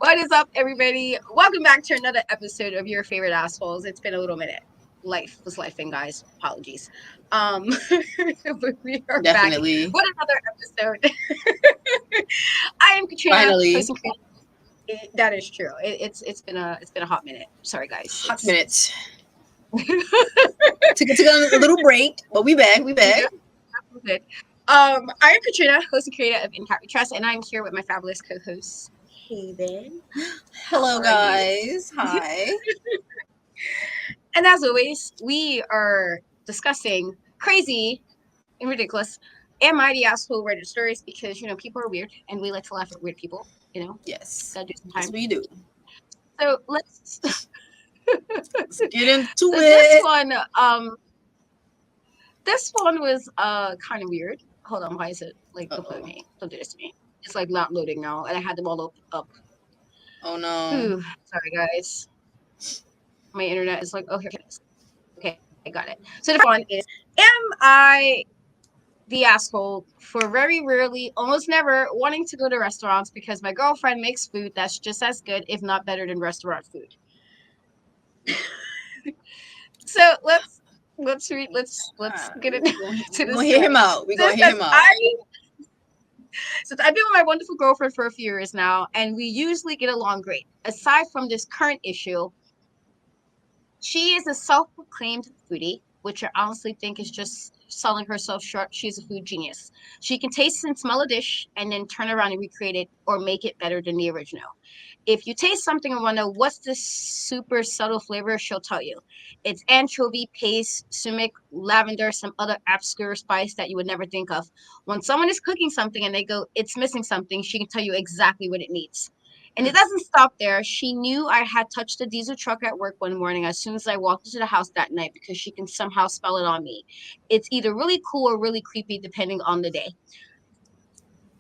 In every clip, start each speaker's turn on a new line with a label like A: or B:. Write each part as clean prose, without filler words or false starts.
A: What is up, everybody? Welcome back to another episode of Your Favorite Assholes. It's been a little minute. Life was lifing, guys. Apologies. Um, but we are back
B: Definitely.
A: with another episode. I am Katrina,
B: Finally.
A: host and creator. That is true. It's been a hot minute. Sorry, guys.
B: Hot
A: It's
B: minutes. Took a little break, but we back. We
A: we
B: back.
A: do. Good. I am Katrina, host and creator of Impact We Trust, and I'm here with my fabulous co-host Haven. How
B: Hello,
A: are you?
B: guys. Hi.
A: And as always, we are discussing crazy and ridiculous and mighty asshole Reddit stories because, people are weird and we like to laugh at weird people,
B: Yes.
A: gotta do some
B: Yes,
A: time.
B: we do.
A: So let's,
B: Let's get into
A: so
B: it.
A: this one was kind of weird. Hold on, why is it like, don't play with
B: Uh-oh.
A: me. Don't do this to me. It's like not loading now and I had them all up.
B: Oh, no.
A: Ooh, sorry guys. My internet is like, oh, here it is. Okay, I got it. So the first one is, am I the asshole for very rarely, almost never wanting to go to restaurants because my girlfriend makes food that's just as good, if not better than restaurant food? So let's get into
B: We
A: the
B: gonna hear him
A: story.
B: out. We
A: So
B: gonna
A: it
B: hear
A: says
B: him out.
A: I've been with my wonderful girlfriend for a few years now, and we usually get along great. Aside from this current issue, she is a self-proclaimed foodie, which I honestly think is just selling herself short. She's a food genius. She can taste and smell a dish and then turn around and recreate it or make it better than the original. If you taste something and want to know what's this super subtle flavor, she'll tell you. It's anchovy paste, sumac, lavender, some other obscure spice that you would never think of. When someone is cooking something and they go, it's missing something, she can tell you exactly what it needs. And it doesn't stop there. She knew I had touched a diesel truck at work one morning as soon as I walked into the house that night because she can somehow spell it on me. It's either really cool or really creepy depending on the day.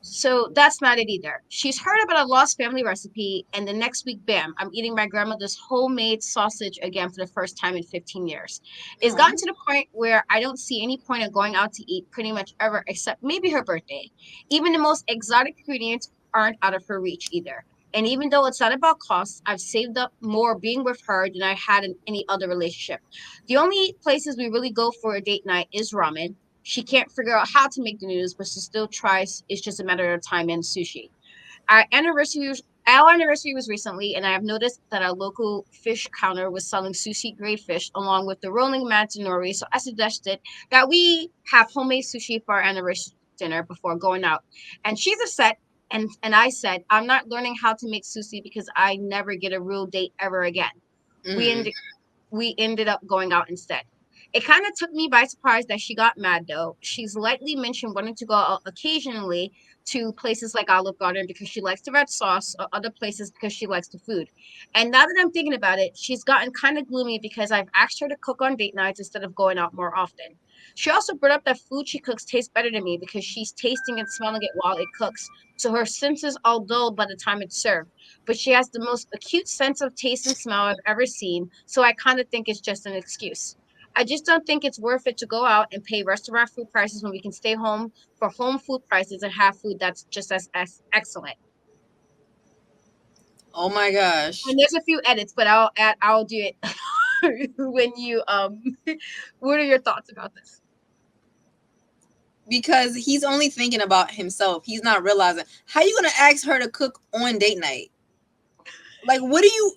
A: So that's not it either. She's heard about a lost family recipe, and the next week, bam, I'm eating my grandmother's homemade sausage again for the first time in 15 years. It's
B: Oh.
A: gotten to the point where I don't see any point of going out to eat pretty much ever, except maybe her birthday. Even the most exotic ingredients aren't out of her reach either. And even though it's not about cost, I've saved up more being with her than I had in any other relationship. The only places we really go for a date night is ramen. She can't figure out how to make the noodles, but she still tries. It's just a matter of time and sushi. Our anniversary was recently, and I have noticed that our local fish counter was selling sushi grade fish along with the rolling nori. So I suggested that we have homemade sushi for our anniversary dinner before going out. And she's upset. And I said, I'm not learning how to make sushi because I never get a real date ever again. We
B: Mm.
A: ended we ended up going out instead. It kind of took me by surprise that she got mad though. She's lightly mentioned wanting to go out occasionally to places like Olive Garden because she likes the red sauce, or other places because she likes the food. And now that I'm thinking about it, she's gotten kind of gloomy because I've asked her to cook on date nights instead of going out more often. She also brought up that food she cooks tastes better than me because she's tasting and smelling it while it cooks. So her senses are dulled by the time it's served, but she has the most acute sense of taste and smell I've ever seen, so I kind of think it's just an excuse. I just don't think it's worth it to go out and pay restaurant food prices when we can stay home for home food prices and have food that's just as excellent.
B: Oh my gosh.
A: And there's a few edits, but I'll do it when you what are your thoughts about this?
B: Because he's only thinking about himself. He's not realizing how you gonna ask her to cook on date night. Like, what do you?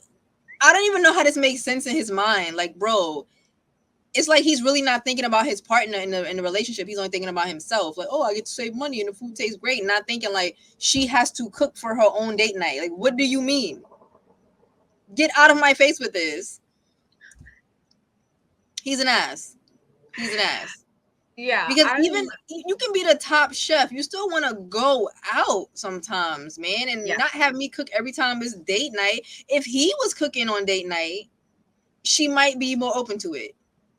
B: I don't even know how this makes sense in his mind. Like, bro, it's like he's really not thinking about his partner in the relationship. He's only thinking about himself. Like, oh, I get to save money and the food tastes great. And not thinking like she has to cook for her own date night. Like, what do you mean? Get out of my face with this. He's an ass. He's an ass.
A: Yeah,
B: Because even you can be the top chef, you still want to go out sometimes, man, and
A: yeah,
B: not have me cook every time it's date night. If he was cooking on date night, she might be more open to it.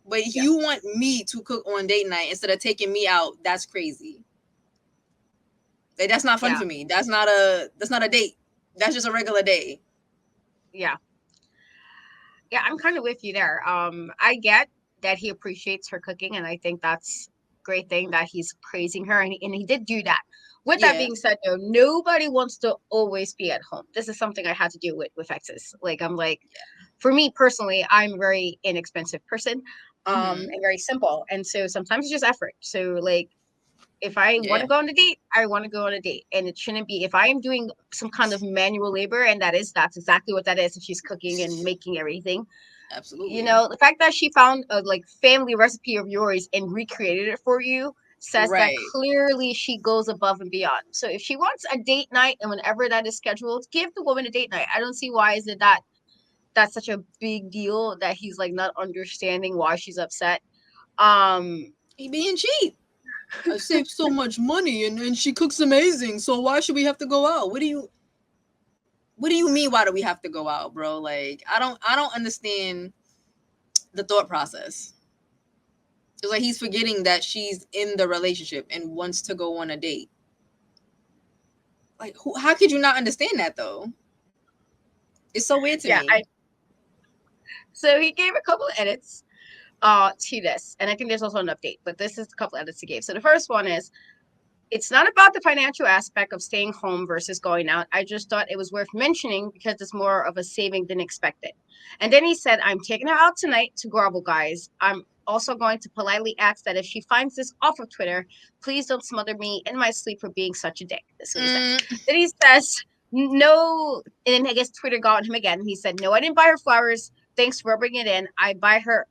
B: But if
A: yeah,
B: you want me to cook on date night instead of taking me out, that's crazy. Like, that's not fun
A: yeah,
B: for me. That's not a date. That's just a regular day.
A: yeah. Yeah, I'm kind of with you there. I get that he appreciates her cooking, and I think that's great thing that he's praising her, and he did do that. With that
B: Yeah.
A: being said, though, nobody wants to always be at home. This is something I had to deal with exes. Like, I'm like, for me personally, I'm a very inexpensive person,
B: Mm-hmm.
A: and very simple, and so sometimes it's just effort. So like, if I want
B: Yeah.
A: to go on a date, I want to go on a date. And it shouldn't be, if I am doing some kind of manual labor, and that's exactly what that is, if she's cooking and making everything. You
B: Absolutely.
A: know, the fact that she found a like family recipe of yours and recreated it for you says that
B: Right.
A: clearly she goes above and beyond. So if she wants a date night and whenever that is scheduled, give the woman a date night. I don't see why is it that that's such a big deal that he's like not understanding why she's upset. Um
B: He being cheap. I saved so much money and she cooks amazing. So why should we have to go out? What do you mean why do we have to go out, bro? Like I don't understand the thought process. It's like he's forgetting that she's in the relationship and wants to go on a date. Like how could you not understand that though? It's so weird to
A: yeah,
B: me.
A: so he gave a couple of edits to this, and I think there's also an update, but this is a couple of edits he gave. So the first one is, it's not about the financial aspect of staying home versus going out. I just thought it was worth mentioning because it's more of a saving than expected. And then he said, I'm taking her out tonight to grovel, guys. I'm also going to politely ask that if she finds this off of Twitter, please don't smother me in my sleep for being such a dick. That's what he said.
B: Mm,
A: Then he says, no, and I guess Twitter got him again. He said, no, I didn't buy her flowers. Thanks for rubbing it in. I buy her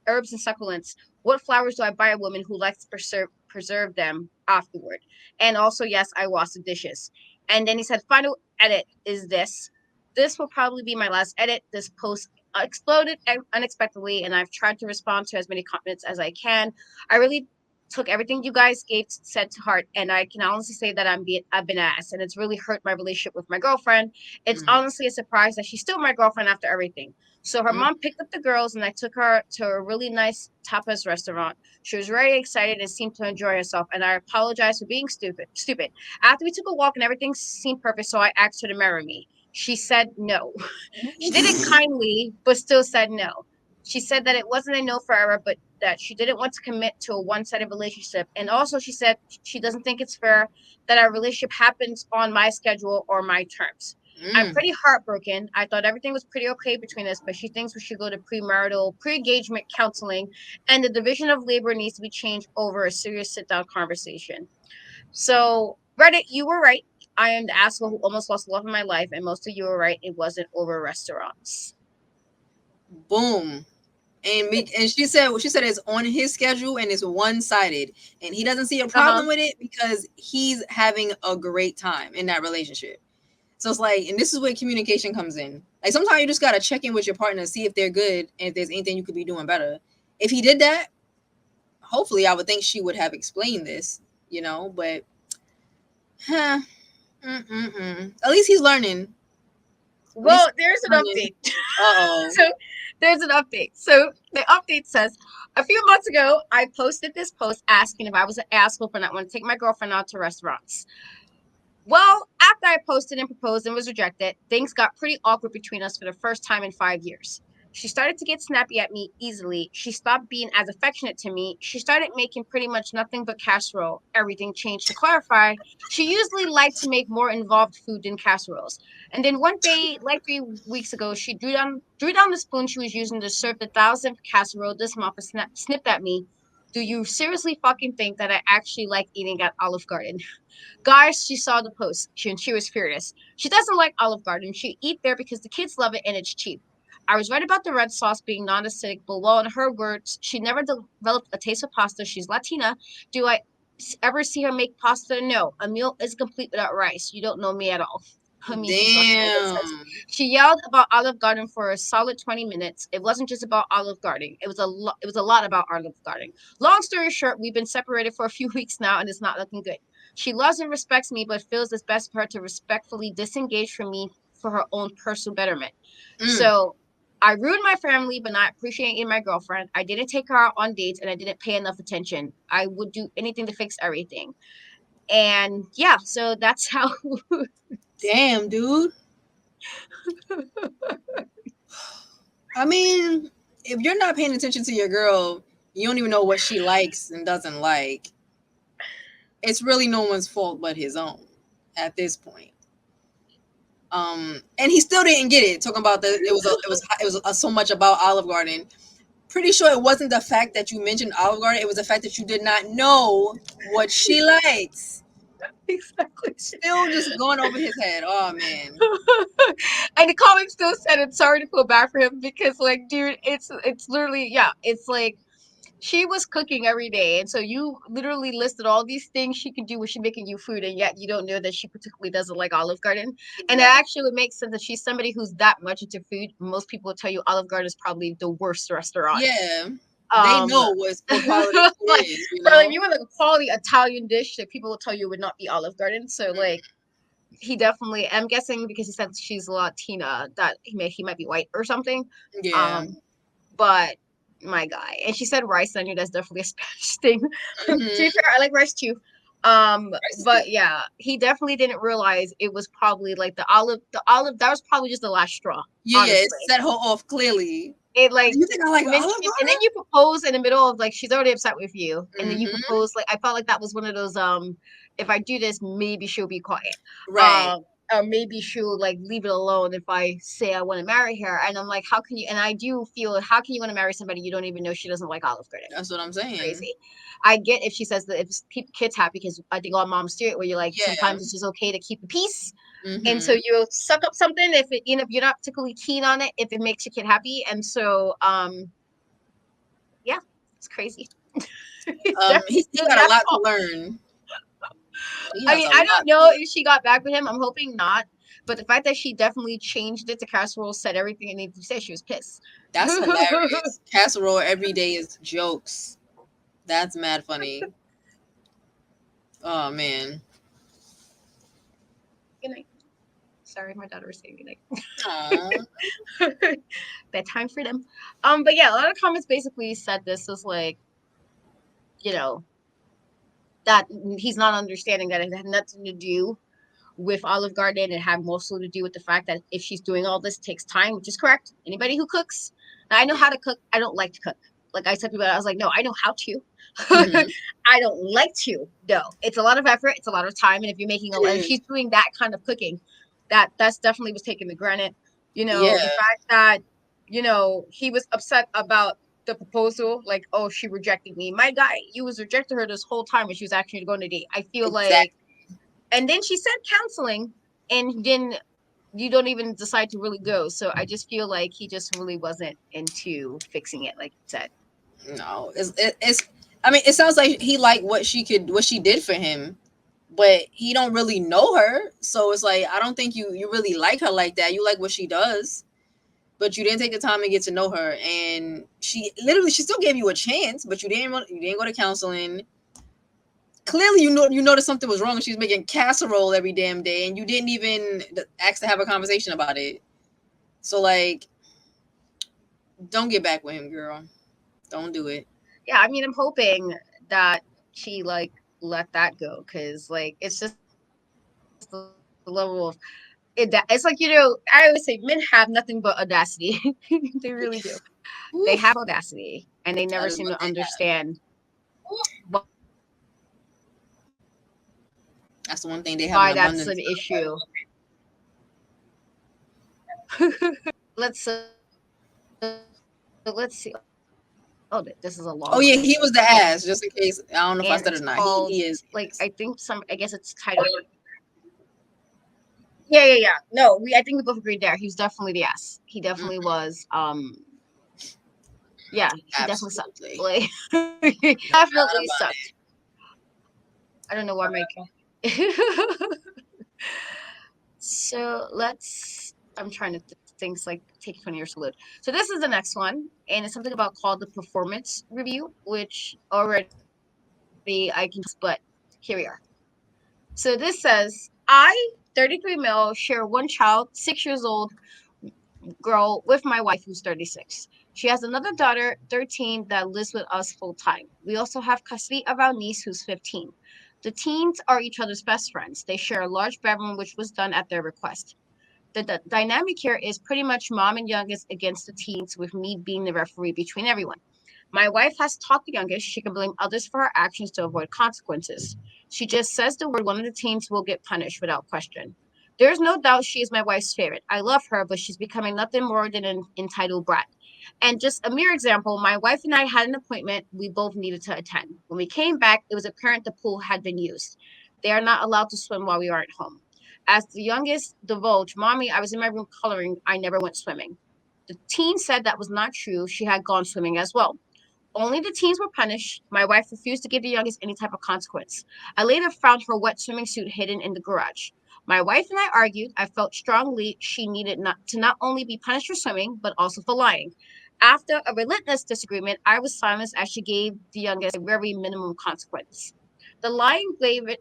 A: herbs and succulents. What flowers do I buy a woman who likes to preserve them afterward? And also, yes, I wash the dishes. And then he said, final edit is this. This will probably be my last edit. This post exploded unexpectedly, and I've tried to respond to as many comments as I can. I really took everything you guys gave said to heart, and I can honestly say that I've been asked, and it's really hurt my relationship with my girlfriend. It's
B: mm,
A: honestly a surprise that she's still my girlfriend after everything. So her
B: mm.
A: mom picked up the girls, and I took her to a really nice tapas restaurant. She was very excited and seemed to enjoy herself, and I apologized for being stupid. After we took a walk and everything seemed perfect, so I asked her to marry me. She said no. She did it kindly, but still said no. She said that it wasn't a no forever, but that she didn't want to commit to a one-sided relationship. And also, she said she doesn't think it's fair that our relationship happens on my schedule or my terms. I'm
B: Mm.
A: pretty heartbroken. I thought everything was pretty okay between us, but she thinks we should go to premarital, pre-engagement counseling, and the division of labor needs to be changed over a serious sit-down conversation. So, Reddit, you were right. I am the asshole who almost lost the love of my life, and most of you were right. It wasn't over restaurants.
B: Boom. And she said it's on his schedule and it's one sided, and he doesn't see a
A: Uh huh.
B: problem with it because he's having a great time in that relationship. So it's like, and this is where communication comes in. Like sometimes you just gotta check in with your partner, see if they're good, and if there's anything you could be doing better. If he did that, hopefully, I would think she would have explained this, But, huh, at least he's learning. At least
A: Well, there's
B: he's
A: an
B: learning.
A: update.
B: Uh-oh.
A: So, there's an update. So, the update says a few months ago, I posted this post asking if I was an asshole for not wanting to take my girlfriend out to restaurants. Well, after I posted and proposed and was rejected, things got pretty awkward between us for the first time in 5 years. She started to get snappy at me easily. She stopped being as affectionate to me. She started making pretty much nothing but casserole. Everything changed. To clarify, she usually liked to make more involved food than casseroles. And then one day, like 3 weeks ago, she drew down the spoon she was using to serve the thousandth casserole this month and snipped at me. Do you seriously fucking think that I actually like eating at Olive Garden? Guys, she saw the post and she was furious. She doesn't like Olive Garden. She eat there because the kids love it and it's cheap. I was right about the red sauce being non-acidic, but well, in her words, she never developed a taste for pasta. She's Latina. Do I ever see her make pasta? No. A meal is complete without rice. You don't know me at all. I mean, she's Latina. It says
B: Damn.
A: she yelled about Olive Garden for a solid 20 minutes. It wasn't just about Olive Garden. It was a lot about Olive Garden. Long story short, we've been separated for a few weeks now, and it's not looking good. She loves and respects me, but feels it's best for her to respectfully disengage from me for her own personal betterment.
B: Mm.
A: So I ruined my family, but not appreciating my girlfriend. I didn't take her out on dates, and I didn't pay enough attention. I would do anything to fix everything. And yeah, so that's how.
B: Damn, dude. I mean, if you're not paying attention to your girl, You don't even know what she likes and doesn't like. It's really no one's fault but his own at this point. And he still didn't get it. Talking about that, it was so much about Olive Garden. Pretty sure it wasn't the fact that you mentioned Olive Garden. It was the fact that you did not know what she likes.
A: Exactly.
B: Still just going over his head. Oh man.
A: And the comic still said it's sorry to feel bad for him because, like, dude, it's literally, yeah, it's like she was cooking every day, and so you literally listed all these things she could do when she's making you food, and yet you don't know that she particularly doesn't like Olive Garden. And it
B: Exactly.
A: actually would make sense that she's somebody who's that much into food. Most people will tell you Olive Garden is probably the worst restaurant.
B: Yeah. They
A: Um,
B: know what quality food
A: like,
B: is,
A: but like, if you want like a quality Italian dish that people will tell you would not be Olive Garden. So like, he definitely, I'm guessing because he said she's Latina that he might be white or something.
B: Yeah.
A: Um, but my guy, and she said rice. I knew that's definitely a Spanish thing. To be
B: Mm-hmm.
A: fair, I like rice too.
B: Rice is good.
A: But yeah, he definitely didn't realize it was probably like the olive that was probably just the last straw,
B: Yeah, yeah, it
A: honestly.
B: set her off clearly.
A: It like
B: You think I like
A: you
B: Olive
A: mentioned, and then
B: Garden?
A: you propose in the middle of like she's already upset with you, and then you
B: Mm-hmm.
A: propose like I felt like that was one of those if I do this, maybe she'll be quiet.
B: Right.
A: Um or maybe she'll like leave it alone if I say I want to marry her. And I'm like, how can you, and I do feel, how can you want to marry somebody you don't even know she doesn't like Olive Garden?
B: That's what I'm saying.
A: Crazy. I get if she says that if keep kids happy, because I think all moms do it, where you're like,
B: Yeah.
A: sometimes it's just okay to keep the peace. And so
B: Mm-hmm.
A: you'll suck up something if it, you know, if you're not particularly keen on it, if it makes your kid happy. And so yeah, it's crazy. It's
B: He
A: definitely
B: still
A: really
B: got a
A: not
B: lot to
A: fault.
B: learn. He
A: I
B: has
A: mean,
B: a
A: I
B: lot
A: don't
B: to
A: know
B: learn.
A: if she got back with him. I'm hoping not. But the fact that she definitely changed it to casserole, said everything it needed to say, she was pissed.
B: That's hilarious. Casserole every day is jokes. That's mad funny. Oh man.
A: Good night. Sorry, my daughter was saying good
B: Aw.
A: night. Bedtime for them. But yeah, a lot of comments basically said this is like, you know, that he's not understanding that it had nothing to do with Olive Garden. It had mostly to do with the fact that if she's doing all this, it takes time, which is correct. Anybody who cooks, now I know how to cook. I don't like to cook. Like I said to people, I was like, no, I know how to.
B: Mm-hmm.
A: I don't like to. No, it's a lot of effort. It's a lot of time. And if you're making a, and if she's doing that kind of cooking, that's definitely was taken for granted. You
B: Yeah,
A: know, the fact that, you know, he was upset about the proposal, like, oh, she rejected me. My guy, you was rejecting her this whole time when she was actually going to date. I feel like,
B: exactly.
A: and then she said counseling, and then you don't even decide to really go. So I just feel like he just really wasn't into fixing it, like you said.
B: No, it's. I mean, it sounds like he liked what she did for him, but he don't really know her. So it's like I don't think you really like her like that. You like what she does, but you didn't take the time to get to know her, and she still gave you a chance, but you didn't go to counseling. Clearly, you noticed something was wrong. She was making casserole every damn day, and you didn't even ask to have a conversation about it. So like, don't get back with him, girl. Don't do it.
A: Yeah, I mean, I'm hoping that she like let that go, because like it's just the level of it. That it's like, you know, I always say men have nothing but audacity. They really do. They have audacity, and they never seem to
B: That is
A: understand
B: what they have.
A: why that's an issue.
B: That's the one thing they have an abundance of.
A: Let's see. Oh, this is a long one.
B: Oh yeah, he was the
A: And it's
B: ass. Just in case, I don't know if I
A: called
B: said it or not. He
A: like
B: is
A: I
B: the
A: think
B: ass.
A: I guess it's titled. Yeah. No, we I think we both agreed there. He was definitely the ass. He
B: Mm,
A: definitely was. Yeah, he definitely sucked.
B: absolutely,
A: Like he
B: no doubt
A: definitely
B: about
A: sucked.
B: it.
A: I don't know why my So let's. I'm trying to things like take 20 years to load. So this is the next one, and it's something about called the performance review, which already I can but here we are. So this says, I, 33 male, share one child, 6 years old girl, with my wife who's 36. She has another daughter, 13, that lives with us full time. We also have custody of our niece who's 15. The teens are each other's best friends. They share a large bedroom, which was done at their request. The dynamic here is pretty much mom and youngest against the teens, with me being the referee between everyone. My wife has taught the youngest she can blame others for her actions to avoid consequences. She just says the word, one of the teens will get punished without question. There's no doubt she is my wife's favorite. I love her, but she's becoming nothing more than an entitled brat. And just a mere example, my wife and I had an appointment we both needed to attend. When we came back, it was apparent the pool had been used. They are not allowed to swim while we aren't home. As the youngest divulged, Mommy, I was in my room coloring. I never went swimming. The teen said that was not true. She had gone swimming as well. Only the teens were punished. My wife refused to give the youngest any type of consequence. I later found her wet swimming suit hidden in the garage. My wife and I argued. I felt strongly she needed not only be punished for swimming, but also for lying. After a relentless disagreement, I was silenced as she gave the youngest a very minimum consequence. The lying,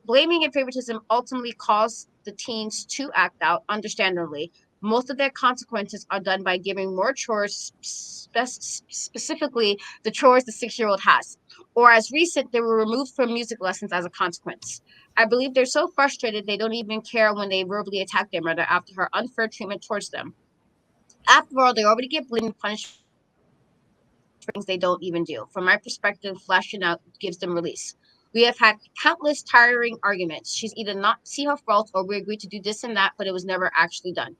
A: blaming, and favoritism ultimately caused the teens to act out, understandably. Most of their consequences are done by giving more chores, specifically the chores the 6-year-old has. Or as recent, they were removed from music lessons as a consequence. I believe they're so frustrated they don't even care when they verbally attack their mother after her unfair treatment towards them. After all, they already get blamed and punished for things they don't even do. From my perspective, flashing out gives them release. We have had countless tiring arguments. She's either not see her fault or we agreed to do this and that, but it was never actually done.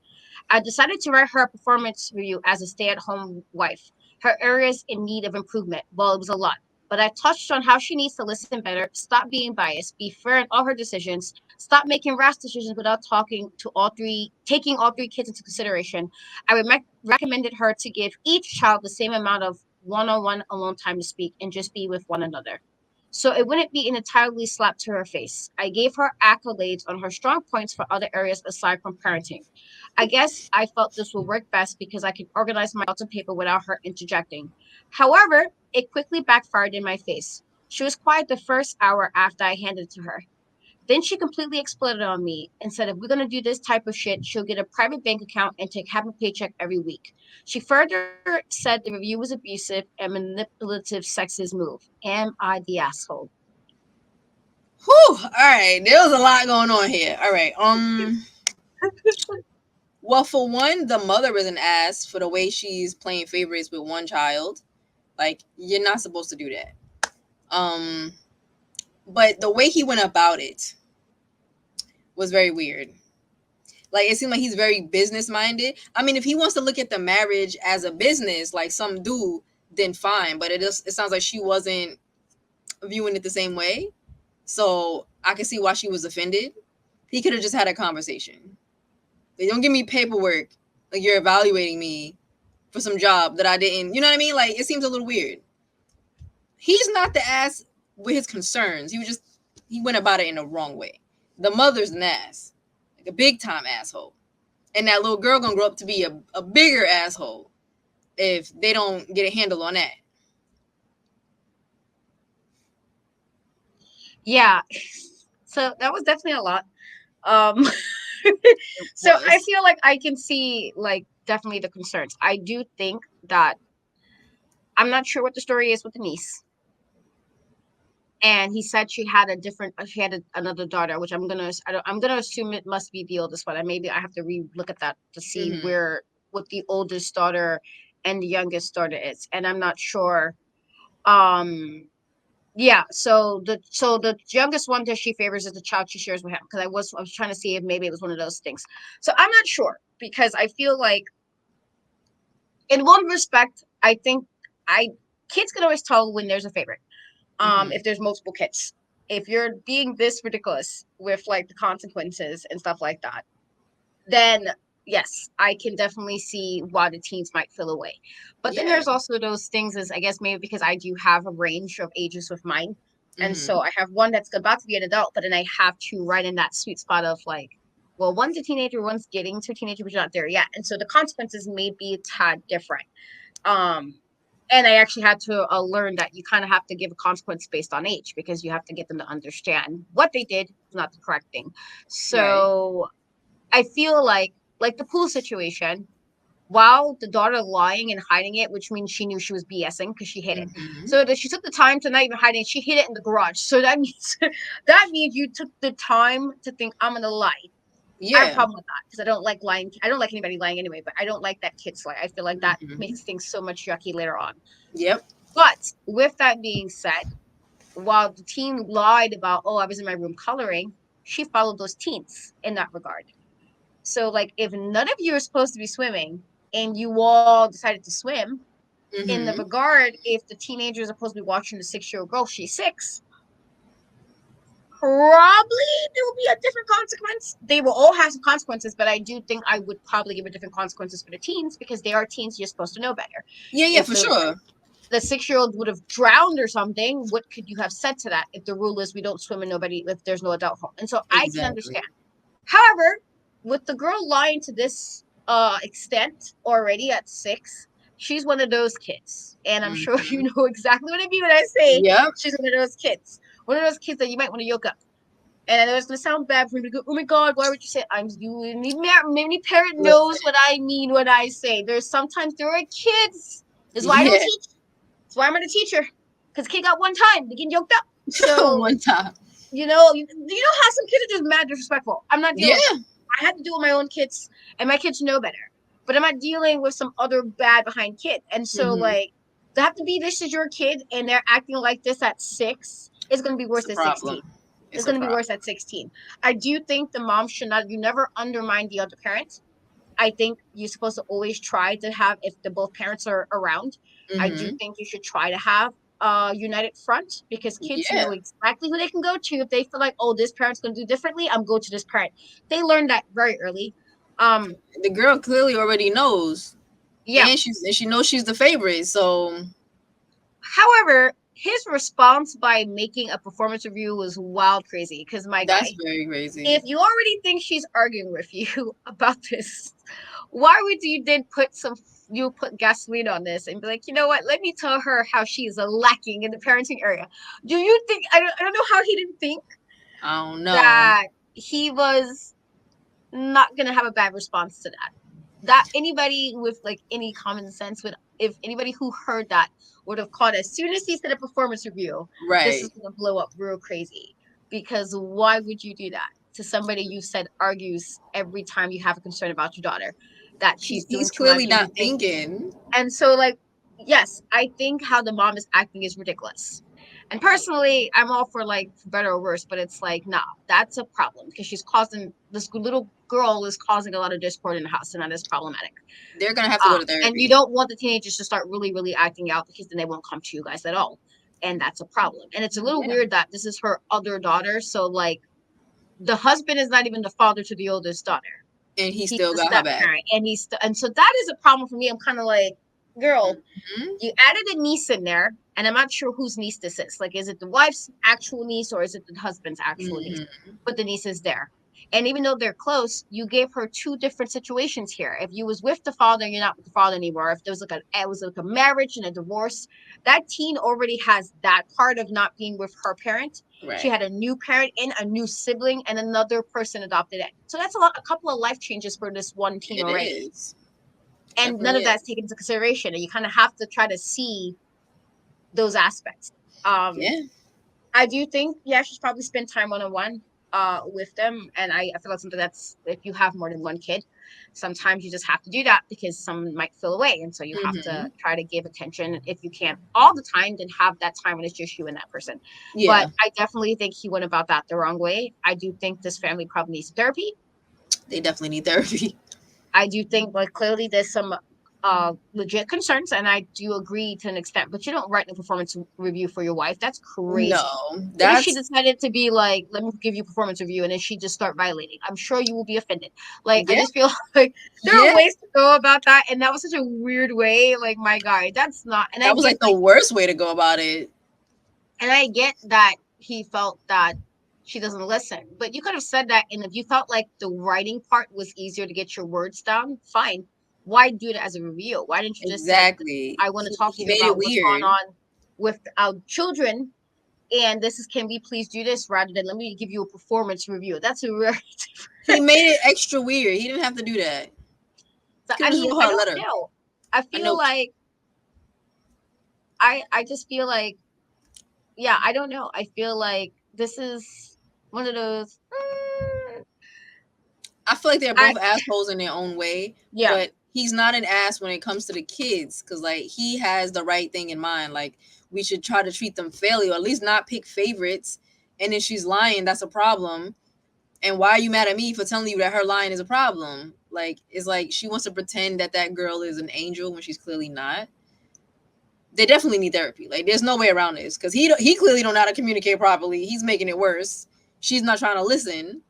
A: I decided to write her a performance review as a stay at home wife. Her areas in need of improvement. Well, it was a lot. But I touched on how she needs to listen better, stop being biased, be fair in all her decisions, stop making rash decisions without taking all three kids into consideration. I recommended her to give each child the same amount of one-on-one alone time to speak and just be with one another. So it wouldn't be an entirely slap to her face. I gave her accolades on her strong points for other areas aside from parenting. I guess I felt this would work best because I could organize my thoughts on paper without her interjecting. However, it quickly backfired in my face. She was quiet the first hour after I handed it to her. Then she completely exploded on me and said if we're gonna do this type of shit, she'll get a private bank account and take half a paycheck every week. She further said the review was abusive and manipulative sexist move. Am I the asshole?
B: Whew. All right. There was a lot going on here. All right. Well, for one, the mother is an ass for the way she's playing favorites with one child. Like, you're not supposed to do that. Um, but the way he went about it was very weird. Like, it seemed like he's very business minded. I mean, if he wants to look at the marriage as a business, like some do, then fine. But it sounds like she wasn't viewing it the same way. So I can see why she was offended. He could have just had a conversation. They don't give me paperwork like you're evaluating me for some job that I didn't. You know what I mean? Like, it seems a little weird. He's not the ass with his concerns. He went about it in the wrong way. The mother's an ass, like a big time asshole, and that little girl gonna grow up to be a bigger asshole if they don't get a handle on that.
A: Yeah. So that was definitely a lot. Um
B: It
A: so I
B: was.
A: feel like I can see like definitely the concerns. I do think that I'm not sure what the story is with the niece. And he said she had another daughter, which I'm gonna assume it must be the oldest one. And maybe I have to look at that to see
B: Mm-hmm.
A: what the oldest daughter and the youngest daughter is. And I'm not sure. Um yeah, so the youngest one that she favors is the child she shares with him. Because I was trying to see if maybe it was one of those things. So I'm not sure because I feel like in one respect, I think I kids can always tell when there's a favorite.
B: Mm-hmm.
A: If there's multiple kids. If you're being this ridiculous with like the consequences and stuff like that, then yes, I can definitely see why the teens might feel away. But then
B: Yeah.
A: there's also those things as I guess maybe because I do have a range of ages with mine. And
B: Mm-hmm.
A: so I have one that's about to be an adult, but then I have two right in that sweet spot of like, well, one's a teenager, one's getting to a teenager, but you're not there yet. And so the consequences may be a tad different. Um, and I actually had to learn that you kind of have to give a consequence based on age because you have to get them to understand what they did is not the correct thing.
B: Right.
A: So I feel like the pool situation, while the daughter lying and hiding it, which means she knew she was BSing because she hid it.
B: Mm-hmm.
A: So that she took the time to not even hide it, she hid it in the garage. So that means that means you took the time to think I'm gonna lie. I have a
B: Yeah.
A: problem with that because I don't like lying. I don't like anybody lying anyway, but I don't like that kids lie. I feel like that
B: Mm-hmm.
A: makes things so much yucky later on.
B: Yep.
A: But with that being said, while the teen lied about, oh, I was in my room coloring, she followed those teens in that regard. So, like, if none of you are supposed to be swimming and you all decided to swim, in the
B: Mm-hmm.
A: regard, if the teenagers are supposed to be watching the 6-year-old girl, she's 6, probably there will be a different consequence. They will all have some consequences, but I do think I would probably give a different consequences for the teens because they are teens. You're supposed to know better.
B: Yeah,
A: If
B: for sure.
A: the 6-year-old would have drowned or something, what could you have said to that? If the rule is we don't swim and nobody, if there's no adult home, and so I can
B: Exactly.
A: understand. However, with the girl lying to this extent already at 6, she's one of those kids. And I'm sure you
B: Mm-hmm.
A: know exactly what I mean when I say
B: Yep.
A: she's one of those kids. One of those kids that you might want to yoke up. And I know it's gonna sound bad for me to go, oh my god, why would you say I'm you? Any parent knows
B: Listen.
A: what I mean when I say there's sometimes there are kids. That's why I don't
B: Yeah.
A: teach. That's why I'm not a teacher. Because kid got one time, they get yoked up. So
B: One time.
A: you know how some kids are just mad disrespectful. I'm not dealing with
B: Yeah.
A: that. I had to deal with my own kids, and my kids know better. But I'm not dealing with some other bad behind kid. And so,
B: Mm-hmm.
A: like, to have to be this is your kid, and they're acting like this at 6, it's gonna be
B: It's
A: worse
B: a
A: at 16.
B: problem.
A: It's
B: It's a
A: gonna be
B: problem.
A: worse at 16. I do think the mom should not. You never undermine the other parent. I think you're supposed to always try to have, if the both parents are around, I do
B: Mm-hmm.
A: think you should try to have a united front because kids
B: Yeah.
A: know exactly who they can go to if they feel like, oh, this parent's going to do differently. I'm going to this parent. They learn that very early. Um,
B: The girl clearly already knows,
A: yeah.
B: and she knows she's the favorite. So
A: However, his response by making a performance review was wild crazy because my
B: that's
A: guy,
B: very
A: if
B: crazy.
A: you already think she's arguing with you about this, why would you then put gasoline on this and be like, you know what? Let me tell her how she is lacking in the parenting area. Do you think I don't know how he didn't think
B: I don't know.
A: that he was not gonna have a bad response to that? That anybody with like any common sense would, if anybody who heard that would have caught as soon as he said a performance review, this is
B: Right.
A: gonna blow up real crazy. Because why would you do that to somebody you said argues every time you have a concern about your daughter that she's doing
B: He's
A: too much
B: clearly
A: and you
B: not
A: think,
B: thinking.
A: and so, like, yes, I think how the mom is acting is ridiculous. And personally, I'm all for like for better or worse, but it's like, nah, that's a problem because she's causing this little girl is causing a lot of discord in the house, and that is problematic.
B: They're gonna have to go to
A: And you
B: therapy.
A: don't want the teenagers to start really, really acting out because then they won't come to you guys at all. And that's a problem. And it's a little
B: Yeah.
A: weird that this is her other daughter. So, like, the husband is not even the father to the oldest daughter.
B: And he
A: He's
B: still
A: the
B: got her
A: step
B: back.
A: parent. And so that is a problem for me. I'm kind of like, girl,
B: Hmm.
A: you added a niece in there, and I'm not sure whose niece this is. Like, is it the wife's actual niece or is it the husband's actual niece?
B: Hmm.
A: But the niece is there. And even though they're close, you gave her two different situations here. If you was with the father, you're not with the father anymore. If there was like it was like a marriage and a divorce, that teen already has that part of not being with her parent. She
B: Right.
A: had a new parent in, a new sibling, and another person adopted it. So that's a couple of life changes for this one teen
B: It
A: already,
B: is.
A: and none
B: Definitely
A: of that's
B: is.
A: taken into consideration. And you kind of have to try to see those aspects. Um,
B: Yeah.
A: I do think, yeah, she's probably spend time one on one with them. And I feel like something that's, if you have more than one kid, sometimes you just have to do that because some might feel away. And so you have to
B: Hmm.
A: try to give attention. If you can't all the time, then have that time when it's just you and that person. But
B: Yeah.
A: I definitely think he went about that the wrong way. I do think this family probably needs therapy.
B: They definitely need therapy.
A: I do think like clearly there's some legit concerns, and I do agree to an extent, but you don't write a performance review for your wife. That's
B: No,
A: crazy. What if she
B: that's
A: decided to be like, let me give you a performance review, and then she just start violating? I'm sure you will be offended. Like, I
B: yeah,
A: just feel like there are
B: yeah.
A: ways to go about that, and that was such a weird way. Like, my guy, that's not, and I
B: That was
A: get
B: like the
A: like,
B: worst way to go about it.
A: and I get that he felt that she doesn't listen, but you could have said that. And if you felt like the writing part was easier to get your words down, fine. Why do it as a review? Why didn't you just said,
B: Exactly.
A: I want to talk
B: He
A: to you
B: made it
A: about what's going
B: weird.
A: on with our children, and this is, can we please do this rather than let me give you a performance review? That's a very
B: He
A: different.
B: made it extra weird. He didn't have to do that.
A: So,
B: Could
A: I
B: have just
A: mean,
B: wrote
A: I
B: her a
A: don't
B: letter,
A: know. I
B: a
A: feel
B: note.
A: like I just feel like, yeah, I don't know. I feel like this is one of those.
B: I feel like they're
A: I
B: both assholes in their own way,
A: Yeah.
B: but he's not an ass when it comes to the kids, because like he has the right thing in mind. Like we should try to treat them fairly, or at least not pick favorites. And if she's lying, that's a problem. And why are you mad at me for telling you that her lying is a problem? Like it's like she wants to pretend that that girl is an angel when she's clearly not. They definitely need therapy. Like there's no way around this, because he clearly don't know how to communicate properly. He's making it worse. She's not trying to listen.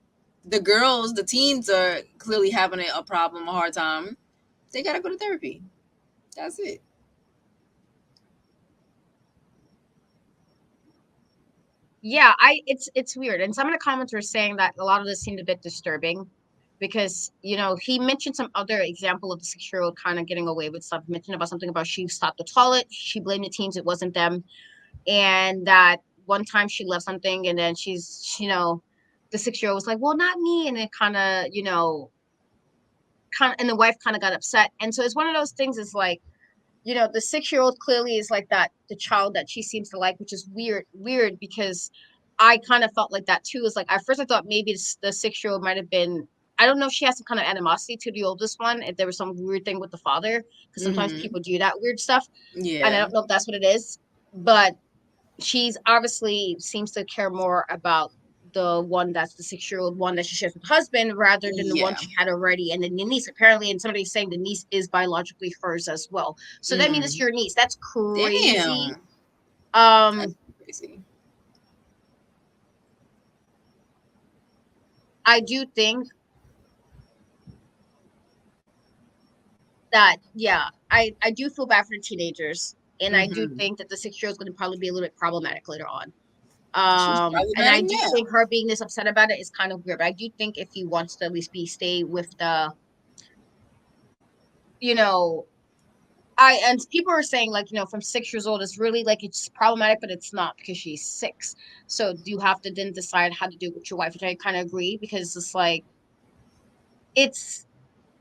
B: The girls, the teens are clearly having a problem, a hard time. They gotta go to therapy. That's it.
A: Yeah, it's weird. And some of the comments were saying that a lot of this seemed a bit disturbing because, he mentioned some other example of the 6-year-old kind of getting away with stuff. He mentioned about something about she stopped the toilet, she blamed the teens, it wasn't them. And that one time she left something and then the 6-year-old was like, well, not me. And it and the wife kind of got upset. And so it's one of those things is like, the 6-year-old clearly is like that, the child that she seems to like, which is weird because I kind of felt like that too. Is like, at first I thought maybe the 6-year-old might have been, I don't know if she has some kind of animosity to the oldest one, if there was some weird thing with the father, because sometimes
B: Mm-hmm.
A: people do that weird stuff. And I
B: Yeah.
A: don't know if that's what it is, but she's obviously seems to care more about the one that's the 6-year-old one that she shares with the husband rather than the one
B: Yeah.
A: she had already. And then the niece, apparently, and somebody's saying the niece is biologically hers as well. So that means it's
B: Mm.
A: your niece. That's crazy.
B: Damn. That's
A: Um,
B: crazy.
A: I do think that, yeah, I do feel bad for the teenagers. And I do
B: Mm-hmm.
A: think that the 6-year-old is going to probably be a little bit problematic later on.
B: She's
A: And I
B: problematic
A: do
B: now.
A: think her being this upset about it is kind of weird. But I do think if he wants to at least stay with you know, and people are saying like, from 6 years old, it's really like it's problematic, but it's not because she's 6. So you have to then decide how to do it with your wife, which I kind of agree because it's like it's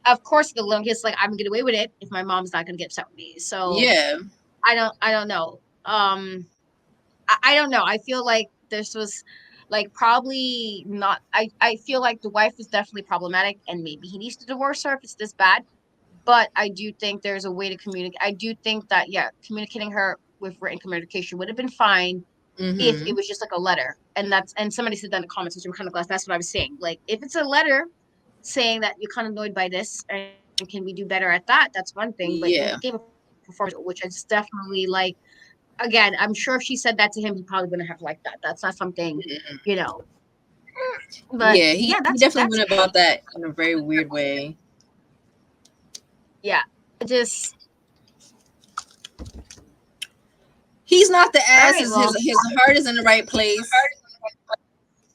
A: of course the longest like I'm gonna get away with it if my mom's not gonna get upset with me. So
B: Yeah.
A: I don't know. I don't know. I feel like this was like probably not. I feel like the wife was definitely problematic, and maybe he needs to divorce her if it's this bad. But I do think there's a way to communicate. I do think that yeah, communicating her with written communication would have been fine if
B: Mm-hmm.
A: it was just like a letter. And somebody said that in the comments, which I'm kind of glad. That's what I was saying. Like if it's a letter saying that you're kind of annoyed by this and can we do better at that, that's one thing. But you gave a
B: Yeah.
A: performance, which is definitely like again, I'm sure if she said that to him, he probably wouldn't have liked that. That's not something, you know. But
B: Yeah.
A: yeah,
B: He
A: that's
B: definitely went about that in a very weird way.
A: yeah. I just
B: He's not the
A: all
B: ass.
A: right. Well,
B: His heart is in the right place.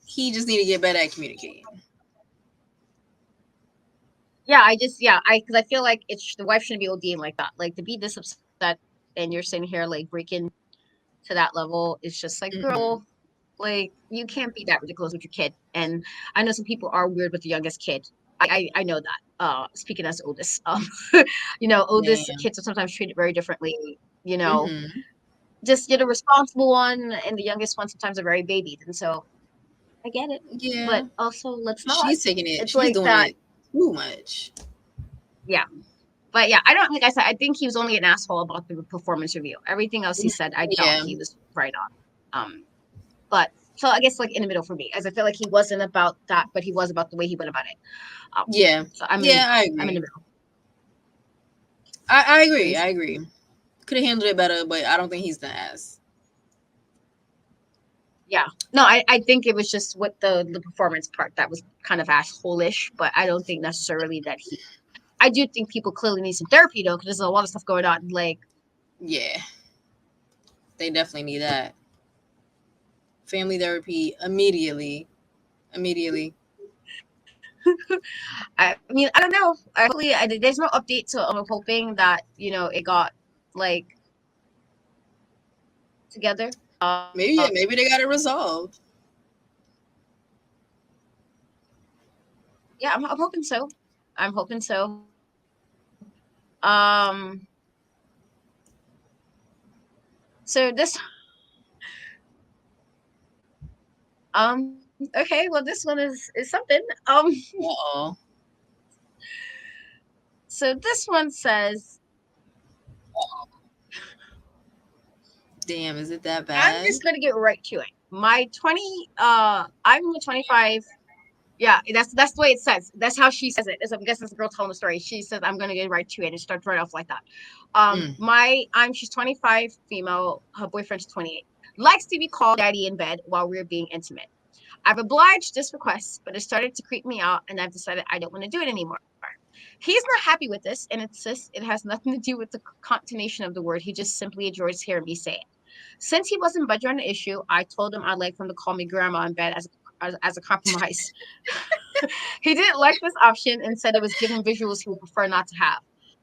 B: He just need to get better at communicating.
A: yeah. I because I feel like it's the wife shouldn't be ODing like that. Like to be this upset and you're sitting here like breaking to that level. It's just like,
B: Mm-hmm.
A: girl, like you can't be that ridiculous with your kid. And I know some people are weird with the youngest kid. I know that. Speaking as the oldest, oldest
B: Damn.
A: kids are sometimes treated very differently. You know,
B: Mm-hmm.
A: just you're the responsible one, and the youngest one sometimes are very babied, and so I get it.
B: Yeah.
A: But also, let's not.
B: She's taking it.
A: It's
B: She's
A: like
B: doing
A: that.
B: it too much.
A: Yeah. But yeah, I don't like I said, I think he was only an asshole about the performance review. Everything else he said, I thought
B: Yeah.
A: he was right on. But so I guess like in the middle for me, as I feel like he wasn't about that, but he was about the way he went about it.
B: Yeah.
A: So I'm in the
B: Yeah.
A: middle.
B: I
A: I'm in the
B: agree.
A: middle.
B: I agree. I
A: Crazy.
B: agree. Could have handled it better, but I don't think he's the ass.
A: Yeah. No, I think it was just with the performance part that was kind of asshole-ish, but I don't think necessarily that he I do think people clearly need some therapy though, because there's a lot of stuff going on. Like
B: Yeah. They definitely need that. Family therapy immediately. Immediately.
A: I mean, I don't know. There's no update, so I'm hoping that it got like together.
B: Maybe yeah, maybe they got it resolved.
A: Yeah, I'm hoping so. I'm hoping so. Um, so this okay, well this one is something.
B: Uh-oh.
A: So this one says,
B: Damn, is it that
A: I'm
B: bad?
A: just gonna get right to it. I'm 25. Yeah, that's the way it says. That's how she says it. As I'm guessing it's a girl telling the story. She says, I'm gonna get right to it and start right off like that.
B: Mm.
A: She's 25, female, her boyfriend's 28. Likes to be called daddy in bed while we're being intimate. I've obliged this request, but it started to creep me out, and I've decided I don't want to do it anymore. He's not happy with this and insists it has nothing to do with the contonation of the word. He just simply enjoys hearing me say it. Since he wasn't budging on the issue, I told him I'd like him to call me grandma in bed as a compromise. He didn't like this option and said it was giving visuals he would prefer not to have.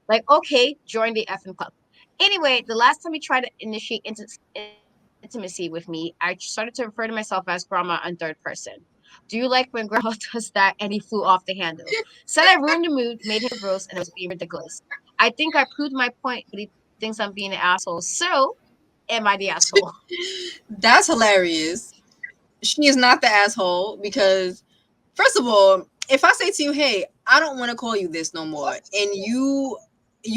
A: Like, okay, join the effing club. Anyway, the last time he tried to initiate intimacy with me, I started to refer to myself as grandma in third person. Do you like when grandma does that? And he flew off the handle. Said I ruined the mood, made him feel gross, and it was being ridiculous. I think I proved my point, but he thinks I'm being an asshole. So, am I the asshole?
B: That's hilarious. She is not the asshole because, first of all, if I say to you, "Hey, I don't want to call you this no more," and you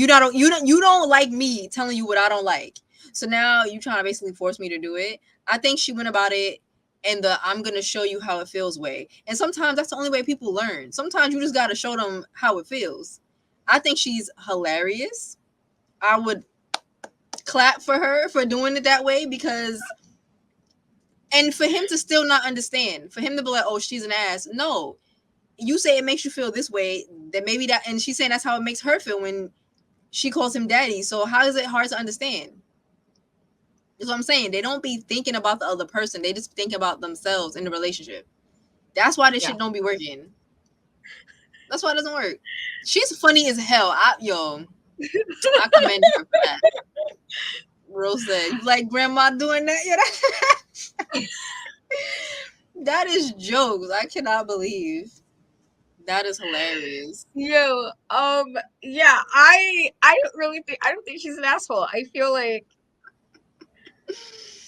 B: don't like me telling you what I don't like, so now you trying to basically force me to do it. I think she went about it in the "I'm gonna show you how it feels" way, and sometimes that's the only way people learn. Sometimes you just gotta show them how it feels. I think she's hilarious. I would clap for her for doing it that way because and for him to still not understand, for him to be like, "Oh, she's an ass." No, you say it makes you feel this way, that maybe that, and she's saying that's how it makes her feel when she calls him daddy. So how is it hard to understand? That's what I'm saying. They don't be thinking about the other person. They just think about themselves in the relationship. That's why this
A: Yeah.
B: shit don't be working. That's why it doesn't work. She's funny as hell. I commend her for that. Rose said, "You like grandma doing that?" Yeah, that is jokes. I cannot believe. That is hilarious.
A: Yo, yeah, I don't think she's an asshole. I feel like,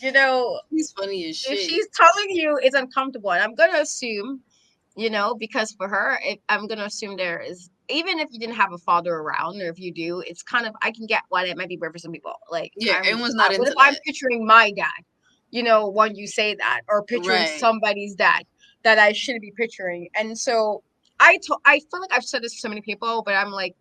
A: you know,
B: He's funny as
A: if
B: shit.
A: she's telling you it's uncomfortable, and I'm gonna assume, because for her, I'm gonna assume there is, even if you didn't have a father around, or if you do, it's kind of, I can get why that might be weird for some people. Like,
B: Yeah, everyone's not
A: what
B: into
A: if I'm
B: that.
A: picturing my dad, when you say that, or picturing
B: Right.
A: somebody's dad that I shouldn't be picturing, and so I feel like I've said this to so many people, but I'm like,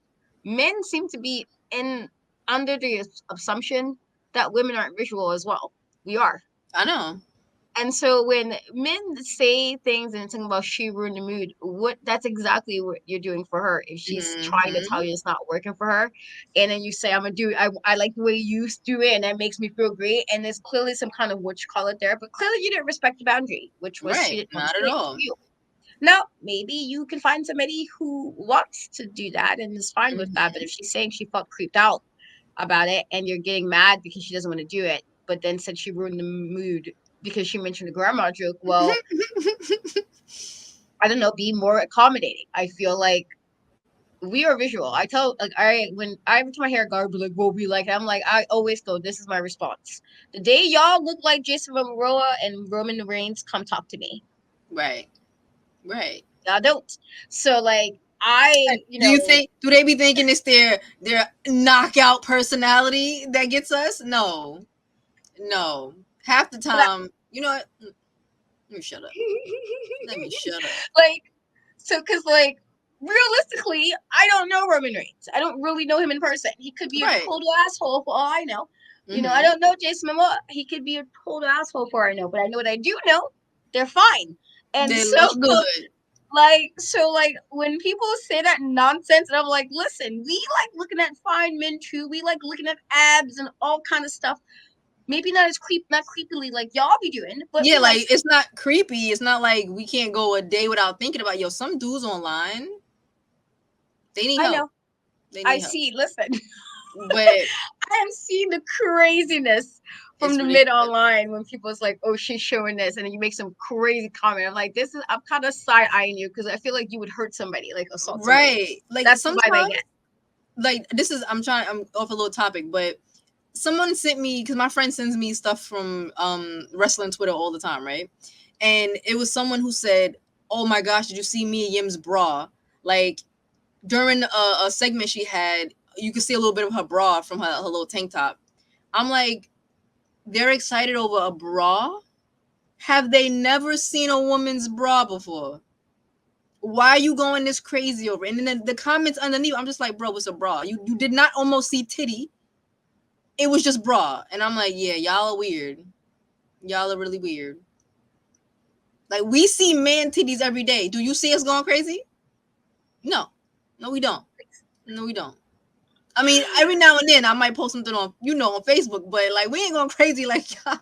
A: men seem to be in under the assumption that women aren't visual as well. We are.
B: I know.
A: And so when men say things and talking about she ruined the mood, that's exactly what you're doing for her. If she's trying to
B: Hmm.
A: tell you it's not working for her, and then you say, I'm gonna do it, I like the way you do it, and that makes me feel great. And there's clearly some kind of what you call it there, but clearly you didn't respect the boundary, which was she
B: Right.
A: didn't want to
B: Not at
A: do it for
B: all.
A: you. Now, maybe you can find somebody who wants to do that and is fine with that. But if
B: Hmm.
A: she's saying she felt creeped out about it and you're getting mad because she doesn't want to do it, but then said she ruined the mood because she mentioned the grandma joke, well, I don't know, be more accommodating. I feel like we are visual. I tell, like, when I every time I hear a guy be like, "Well, we like," I'm like, I always go, "This is my response. The day y'all look like Jason Momoa and Roman Reigns, come talk to me.
B: Right. Right.
A: Y'all don't." So like, I,
B: Do you think? Do they be thinking it's their knockout personality that gets us? No. No. Half the
A: but
B: time, you know what? Let me shut up. Let me shut up.
A: like, so because like realistically, I don't know Roman Reigns. I don't really know him in person. He could be a
B: Right.
A: total asshole for all I know. I
B: Hmm.
A: don't know Jason Momoa. He could be a total asshole for all I know. But I know what I do know. They're fine. And
B: They
A: so
B: look good.
A: like when people say that nonsense, and I'm like, listen, we like looking at fine men too. We like looking at abs and all kind of stuff. Maybe not creepily like y'all be doing, but
B: Yeah,
A: we like.
B: like it's not creepy. It's not like we can't go a day without thinking about some dudes online. They need
A: I
B: help.
A: know.
B: They
A: I
B: need help.
A: see. Listen.
B: But
A: I am seeing the craziness from
B: it's
A: the mid
B: ridiculous.
A: online when people's like, "Oh, she's showing this," and then you make some crazy comment. I'm like, I'm kind of side eyeing you because I feel like you would hurt somebody, like assault somebody.
B: Right. Like
A: That's the vibe I
B: sometimes,
A: get.
B: like I'm off a little topic, but someone sent me because my friend sends me stuff from wrestling Twitter all the time, right? And it was someone who said, "Oh my gosh, did you see me and Yim's bra? Like during a segment she had, you could see a little bit of her bra from her little tank top. I'm like, they're excited over a bra? Have they never seen a woman's bra before? Why are you going this crazy over it? And then the comments underneath, I'm just like, bro, it's a bra. You did not almost see titty. It was just bra. And I'm like, yeah, y'all are weird. Y'all are really weird. Like, we see man titties every day. Do you see us going crazy? No. No, we don't. No, we don't. I mean, every now and then I might post something on, on Facebook, but like, we ain't going crazy like y'all.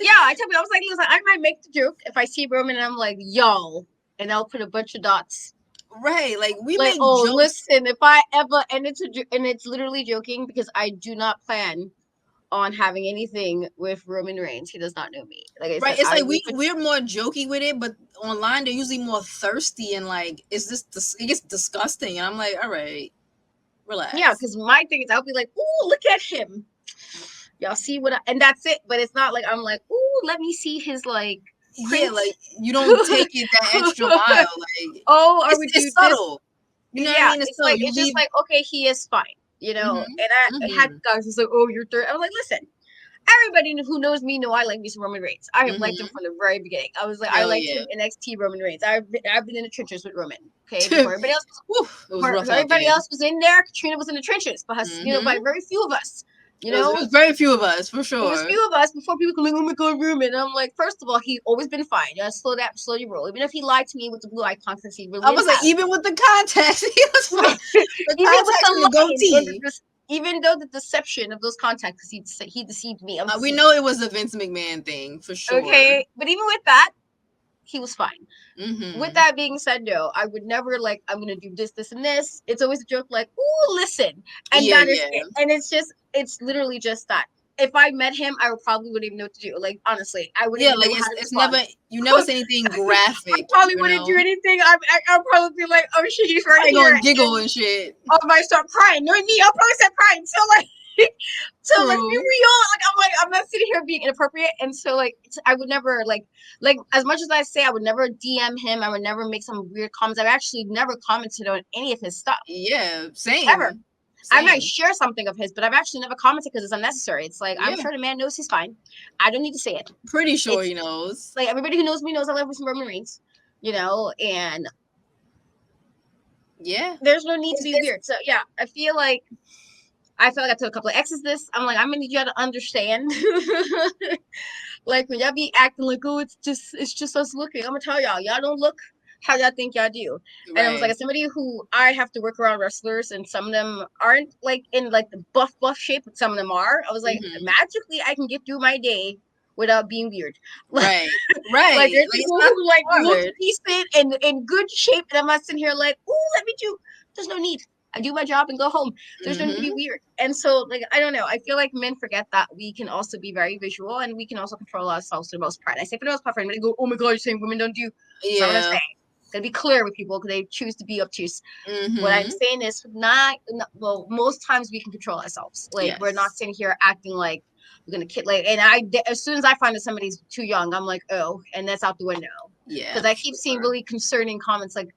A: Yeah, I tell you, I was like, listen, I might make the joke if I see Roman and I'm like, yo, and I'll put a bunch of dots.
B: Right, like we
A: Like,
B: make
A: oh,
B: jokes.
A: listen, if I ever, and it's literally joking because I do not plan on having anything with Roman Reigns. He does not know me. Like I
B: Right,
A: said,
B: it's
A: I
B: like
A: will put,
B: we're more jokey with it, but online they're usually more thirsty and like, it gets disgusting, and I'm like, all right,
A: yeah,
B: relax.
A: because my thing is I'll be like, ooh, look at him. Y'all see what and that's it. But it's not like I'm like, ooh, let me see his like
B: Yeah,
A: print.
B: like you don't take it that extra mile. Like
A: Oh, I would do
B: it's
A: this.
B: subtle. You know what I
A: Yeah,
B: mean? It's subtle. You
A: it's just
B: leave.
A: like, okay, he is fine,
B: Mm-hmm.
A: And I had
B: Mm-hmm.
A: guys who's like, oh, you're third. I'm like, listen, everybody who knows me know I like me some Roman Reigns. I have liked him
B: Mm-hmm.
A: from the very beginning. I was like, I
B: Hell
A: liked
B: yeah.
A: him NXT Roman Reigns. I've been in the trenches with Roman. Okay, before everybody else,
B: Whew, it was rough out
A: everybody
B: there.
A: else was in there. Katrina was in the trenches, but has, by
B: Mm-hmm.
A: very few of us.
B: It was very few of us for
A: It was
B: sure.
A: few of us before people could like, oh my god, Roman. And I'm like, first of all, he's always been fine. Just slow that, slow your roll. Even if he lied to me with the blue eye contacts, he really
B: I
A: didn't
B: was like,
A: have.
B: even with the contacts, he was fine. The
A: Even with
B: contacts and the
A: the lies or
B: goatee.
A: even though the deception of those contacts, he deceived me. I'm
B: We
A: deceived.
B: know it was a Vince McMahon thing for sure.
A: Okay, but even with that, he was fine. With
B: Mm-hmm.
A: that being said, no, I would never like I'm gonna do this, this, and this. It's always a joke like, "Ooh, listen," and
B: Yeah,
A: that is
B: yeah.
A: it. And it's literally just that. If I met him, I would probably wouldn't even know what to do. Like honestly, I wouldn't
B: Yeah,
A: even
B: like
A: know how to
B: it's
A: respond.
B: never, you never say anything
A: I
B: graphic,
A: probably
B: you
A: wouldn't do
B: know.
A: anything. I'll probably be like, "Oh shit, he's right
B: Probably
A: here,"
B: gonna giggle
A: and
B: and shit.
A: I might start crying. Knowing me, I'll probably start crying. So like, so let's be
B: True.
A: real. I'm not sitting here being inappropriate. And so I would never like as much as I say I would never DM him. I would never make some weird comments. I've actually never commented on any of his stuff
B: Yeah,
A: ever.
B: same.
A: I might
B: Same.
A: share something of his, but I've actually never commented because it's unnecessary. It's like I'm
B: Yeah.
A: sure the man knows he's fine. I don't need to say it.
B: Pretty sure
A: It's
B: he knows.
A: like everybody who knows me knows I love me some Roman Reigns, and
B: Yeah.
A: there's no need to be
B: It's
A: weird. So yeah, I feel like I took a couple of X's this. I'm like, I'm gonna need y'all to understand. Like when y'all be acting like, oh, it's just us looking. I'm gonna tell y'all don't look how y'all think y'all do. And I was like,
B: right.
A: as somebody who I have to work around wrestlers, and some of them aren't like in like the buff shape, but some of them are. I was like,
B: Hmm.
A: magically, I can get through my day without being weird.
B: Right.
A: Like
B: Right.
A: there's
B: Like it's
A: people
B: not
A: who like look
B: hard.
A: decent and in good shape, and I'm not sitting here like, oh, let me do. There's no need. I do my job and go home. There's no need to be
B: Hmm.
A: weird. And so, like, I don't know. I feel like men forget that we can also be very visual and we can also control ourselves to the most part. I say for the most part, for anybody go, oh my god, you're saying women don't do. That's not what I'm
B: Yeah.
A: saying. Gotta be clear with people because they choose to be obtuse. What I'm
B: Hmm.
A: saying is well, most times we can control ourselves. Like we're not
B: Yes.
A: sitting here acting like we're gonna kid like and as soon as I find that somebody's too young, I'm like, oh, and that's out the window.
B: Yeah,
A: Because I
B: for
A: keep seeing
B: sure.
A: really concerning comments like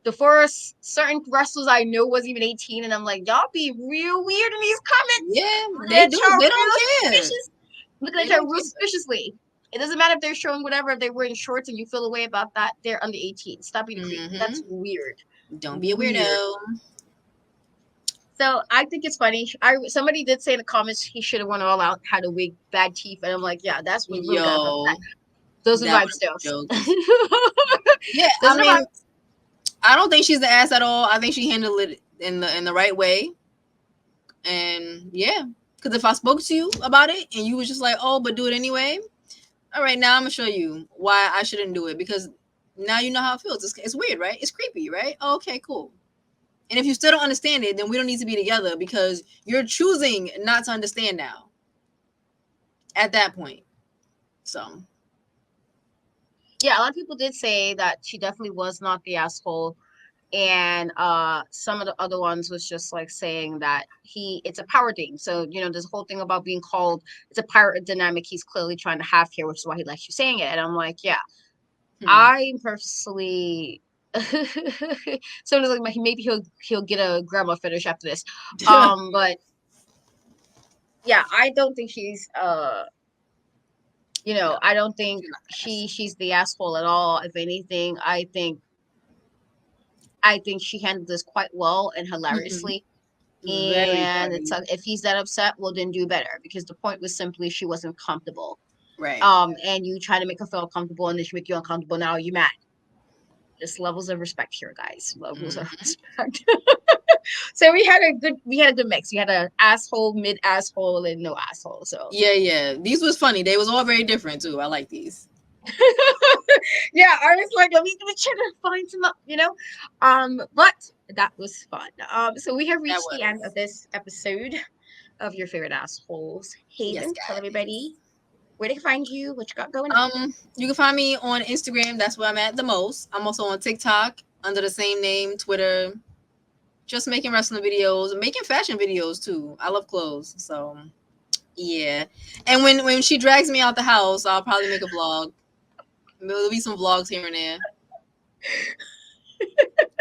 A: the first certain wrestlers I know was even 18, and I'm like, y'all be real weird in these comments.
B: Yeah,
A: Looking
B: they
A: at
B: do.
A: y'all
B: They
A: real
B: don't care.
A: suspicious. Looking
B: They
A: at y'all
B: don't
A: real
B: care.
A: suspiciously. It doesn't matter if they're showing whatever, if they're wearing shorts and you feel a way about that, they're under 18. Stop being a creep. That's
B: Hmm.
A: weird.
B: Don't be a
A: Weird.
B: weirdo.
A: So I think it's funny. Somebody did say in the comments he should have went all out, had a wig, bad teeth, and I'm like, yeah, that's what really got about that.
B: Yo,
A: Those are
B: that
A: vibes,
B: would be
A: Stones.
B: jokes. Yeah,
A: Those
B: I
A: are
B: mean,
A: vibes.
B: I don't think she's the ass at all. I think she handled it in the right way. And yeah, because if I spoke to you about it and you was just like, oh, but do it anyway. All right, now I'm gonna show you why I shouldn't do it because now you know how it feels. It's weird, right? It's creepy, right? Oh, okay, cool. And if you still don't understand it, then we don't need to be together because you're choosing not to understand now at that point. So,
A: Yeah, a lot of people did say that she definitely was not the asshole. And some of the other ones was just like saying that it's a power thing. So, this whole thing about being called, it's a power dynamic he's clearly trying to have here, which is why he likes you saying it. And I'm like, yeah,
B: hmm.
A: I personally So it's like maybe he'll get a grandma fetish after this. But yeah, I don't think she's
B: No,
A: I don't think
B: she's not the ass.
A: she's the asshole at all. If anything, I think she handled this quite well and hilariously.
B: Very
A: And it's
B: funny.
A: like, if he's that upset, well then do better, because the point was simply she wasn't comfortable.
B: Right.
A: And you try to make her feel comfortable, and then she make you uncomfortable. Now you mad. Just levels of respect here, guys. Levels of
B: Mhm.
A: respect. So we had a good mix. We had a asshole, mid asshole, and no asshole. So
B: Yeah. These was funny. They was all very different too. I like these.
A: yeah, I was like, let me try to find some up. But that was fun. So we have
B: That
A: reached the end of
B: was.
A: this episode of Your Favorite Assholes.
B: Yes,
A: Haven, tell
B: guys.
A: everybody where they can find you, what you got going on.
B: You can find me on Instagram. That's where I'm at the most. I'm also on TikTok under the same name, Twitter. Just making wrestling videos, making fashion videos too. I love clothes, so yeah. And when she drags me out the house, I'll probably make a vlog. There'll be some vlogs here and there.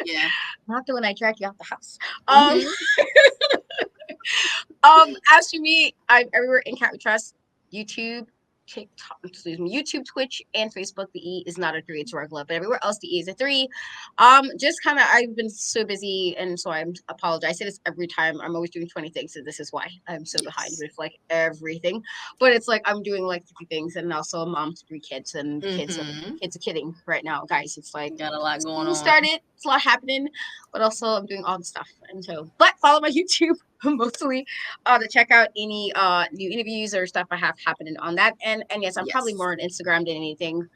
B: Yeah.
A: Not the one I dragged you out the house. Um,
B: Hmm.
A: as for me, I'm everywhere in Cat We Trust, YouTube, TikTok, YouTube, Twitch, and Facebook. The E is not a three, it's a regular, but everywhere else the E is a three. Just kind of, I've been so busy, and so I apologize. I say this every time. I'm always doing 20 things, so this is why I'm so behind
B: Yes.
A: with like everything. But it's like I'm doing like 50 things, and also a mom to 3 kids, and
B: Hmm.
A: kids are kidding right now, guys. It's like
B: Got a lot going
A: school
B: on.
A: started, it's a lot happening, but also I'm doing all the stuff. And so, but follow my YouTube mostly to check out any new interviews or stuff I have happening on that. And yes, I'm probably
B: Yes.
A: more on Instagram than anything.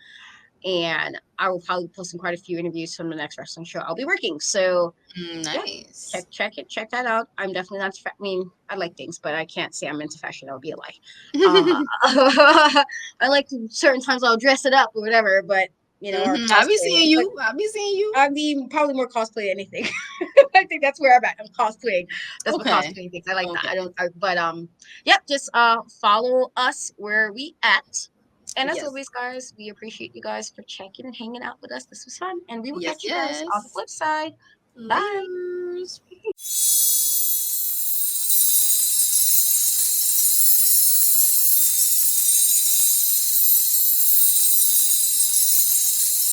A: And I will probably be posting quite a few interviews from the next wrestling show I'll be working. So yeah,
B: Nice.
A: check that out. I'm definitely not. I mean, I like things, but I can't say I'm into fashion. That would be a lie. Uh, I like to, certain times I'll dress it up or whatever, but or
B: I be
A: cosplay
B: seeing
A: it. But
B: you. I be seeing you.
A: I mean, probably more cosplay than anything. I think that's where I'm at. I'm cosplaying. That's what
B: Okay.
A: cosplaying things. I like that.
B: Okay.
A: But yep. Just follow us where we at. And as
B: Yes.
A: always, guys, we appreciate you guys for checking and hanging out with us. This was fun, and we will
B: Yes.
A: catch you guys on the
B: Yes.
A: flip side. Bye.
B: Laters.